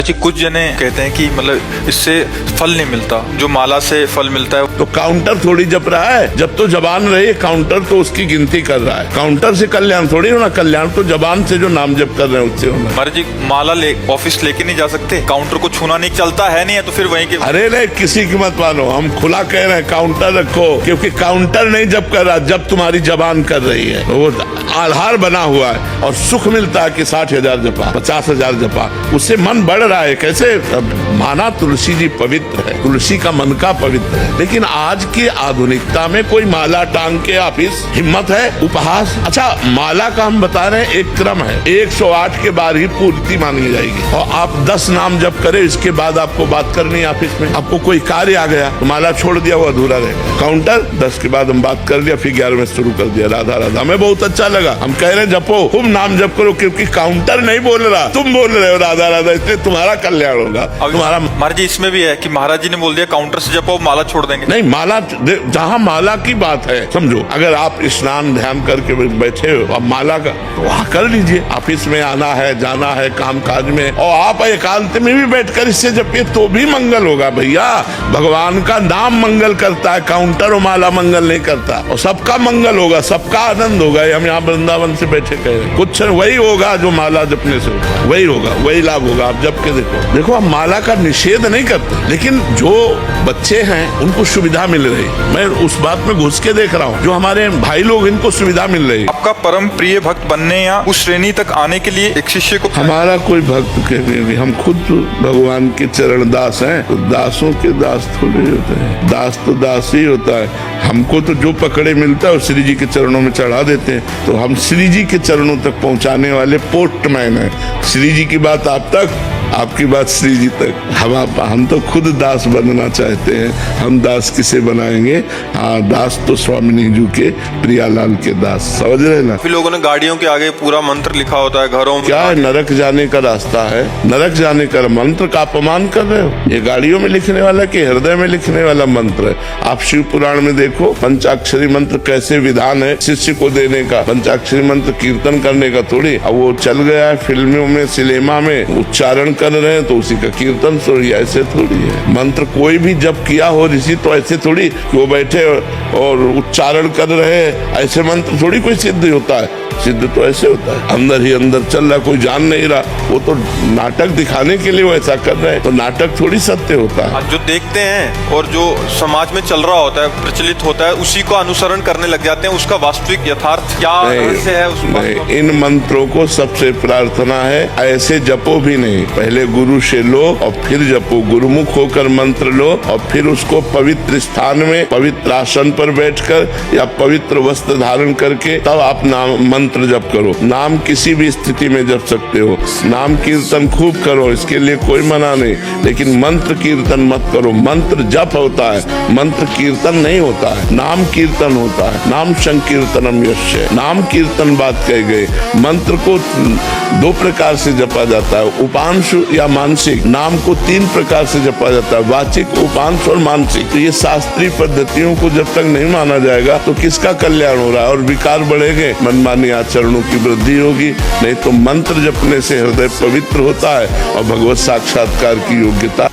जी कुछ जने कहते हैं कि मतलब इससे फल नहीं मिलता, जो माला से फल मिलता है। तो काउंटर थोड़ी जप रहा है, जब तो जबान रही काउंटर तो उसकी गिनती कर रहा है। काउंटर से कल्याण थोड़ी होना, कल्याण तो जबान से जो नाम जप कर रहे हैं उससे होना। महाराज जी माला ले ऑफिस लेके नहीं जा सकते, काउंटर को छूना नहीं चलता है, नहीं है तो फिर वहीं के। अरे नहीं, किसी की मत मानो, हम खुला कह रहे हैं काउंटर रखो, क्योंकि काउंटर नहीं जप कर रहा, जब तुम्हारी जबान कर रही है वो आधार बना हुआ है। और सुख मिलता है कि 60,000 जपा, 50,000 जपा, उससे मन बढ़ रहा है। कैसे माना तुलसी जी पवित्र है, तुलसी का मन का पवित्र है, लेकिन आज की आधुनिकता में कोई माला टांग के ऑफिस हिम्मत है? उपहास। अच्छा, माला का हम बता रहे हैं एक क्रम है, 108 के बाद ही पूर्ति मानी जाएगी। और आप 10 नाम जप करें, इसके बाद आपको बात करनी है ऑफिस में। आपको कोई कार्य आ गया तो माला छोड़ दिया, वो अधूरा रहेगा। काउंटर 10 के बाद हम बात कर लिया, फिर 11 में शुरू कर दिया राधा राधा। हमें बहुत अच्छा लगा, हम कह रहे हैं जपो, खूब नाम जप करो, क्योंकि काउंटर नहीं बोल रहा, तुम बोल रहे हो राधा राधा, इसलिए तुम्हारा कल्याण होगा। तुम्हारा महाराज जी इसमें भी है कि महाराज जी ने बोल दिया काउंटर से जपो, माला छोड़ देंगे। नहीं, माला जहाँ माला की बात है, समझो अगर आप स्नान ध्यान करके बैठे हो, अब माला का तो वहाँ कर लीजिए। ऑफिस में आना है, जाना है, काम काज में, और आप एकांत में भी बैठकर इससे जपिए तो भी मंगल होगा। भैया भगवान का नाम मंगल करता है, काउंटर और माला मंगल नहीं करता। और सबका मंगल होगा, सबका आनंद होगा। हम यहाँ वृंदावन से बैठे कह रहे हैं, कुछ वही होगा जो माला जपने से होगा, वही होगा, वही लाभ होगा। आप जप के देखो, हम माला का निषेध नहीं करते, लेकिन जो बच्चे हैं उनको सुविधा मिल रही, मैं उस बात में घुस के देख रहा हूँ। जो हमारे भाई लोग, इनको सुविधा मिल रही। आपका परम प्रिय भक्त बनने या उस श्रेणी तक आने के लिए एक शिष्य को, हमारा कोई भक्त नहीं, हम खुद भगवान के चरण दास हैं। तो दासों के दास थोड़े होते हैं, दास तो दास ही होता है। हमको तो जो पकड़े मिलता है वो श्री जी के चरणों में चढ़ा देते हैं। तो हम श्री जी के चरणों तक पहुंचाने वाले पोस्टमैन हैं। श्री जी की बात आप तक, आपकी बात श्री जी तक। हम तो खुद दास बनना चाहते हैं। हम दास किसे बनाएंगे? हाँ, दास तो स्वामी जी के प्रियालाल के दास, समझ रहे ना। फिर लोगों ने गाड़ियों के आगे पूरा मंत्र लिखा होता है, घरों में क्या है, नरक जाने का रास्ता है, नरक जाने का मंत्र का अपमान कर रहे हो। ये गाड़ियों में लिखने वाला कि हृदय में लिखने वाला मंत्र है। आप शिव पुराण में देखो, पंचाक्षरी मंत्र कैसे विधान है शिष्य को देने का। पंचाक्षरी मंत्र कीर्तन करने का थोड़ी। अब वो चल गया है फिल्मों में, सिनेमा में उच्चारण कर रहे हैं तो उसी का कीर्तन थोड़ी, ऐसे थोड़ी है। मंत्र कोई भी जब किया हो ऋषि तो ऐसे थोड़ी कि वो बैठे और उच्चारण कर रहे हैं, ऐसे मंत्र थोड़ी कोई सिद्ध होता है। सिद्ध तो ऐसे होता है, अंदर ही अंदर चल रहा, कोई जान नहीं रहा। वो तो नाटक दिखाने के लिए वो ऐसा कर रहे हैं, तो नाटक थोड़ी सत्य होता है। जो देखते हैं और जो समाज में चल रहा होता है, प्रचलित होता है, उसी को अनुसरण करने लग जाते हैं। उसका वास्तविक यथार्थ क्या रहस्य है नहीं, इन मंत्रों को सबसे प्रार्थना है ऐसे जपो भी नहीं, पहले गुरु से लो और फिर जपो। गुरुमुख होकर मंत्र लो और फिर उसको पवित्र स्थान में, पवित्र आसन पर बैठकर या पवित्र वस्त्र धारण करके तब आप नाम मंत्र जप करो। नाम किसी भी स्थिति में जप सकते हो। नाम कीर्तन खूब करो, इसके लिए कोई मना नहीं, लेकिन मंत्र कीर्तन मत करो। मंत्र जप होता है, मंत्र कीर्तन नहीं होता है। नाम कीर्तन होता है, नाम संकीर्तनम यस्य, नाम कीर्तन बात कही गई। मंत्र को 2 प्रकार से जपा जाता है, उपांशु या मानसिक। नाम को 3 प्रकार से जपा जाता है, वाचिक, उपांश और मानसिक। तो ये शास्त्रीय पद्धतियों को जब तक नहीं माना जाएगा तो किसका कल्याण हो रहा है? और विकार बढ़ेंगे, मनमानी आचरणों की वृद्धि होगी। नहीं तो मंत्र जपने से हृदय पवित्र होता है और भगवत साक्षात्कार की योग्यता